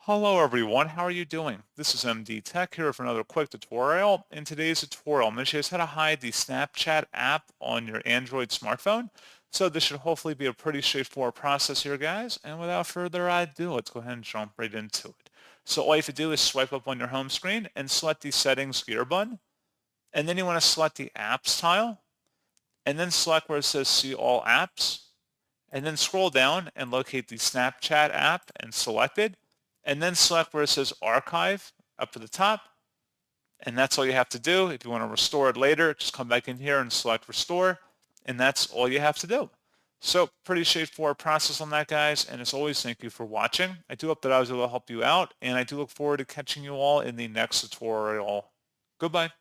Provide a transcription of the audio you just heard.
Hello everyone, how are you doing? This is MD Tech here for another quick tutorial. In today's tutorial, I'm going to show you how to hide the Snapchat app on your Android smartphone. So this should hopefully be a pretty straightforward process here, guys. And without further ado, let's go ahead and jump right into it. So all you have to do is swipe up on your home screen and select the settings gear button. And then you want to select the apps tile and then select where it says see all apps. And then scroll down and locate the Snapchat app and select it. And then select where it says archive up to the top. And that's all you have to do. If you want to restore it later, just come back in here and select restore. And that's all you have to do. So pretty straightforward process on that, guys. And as always, thank you for watching. I do hope that I was able to help you out. And I do look forward to catching you all in the next tutorial. Goodbye.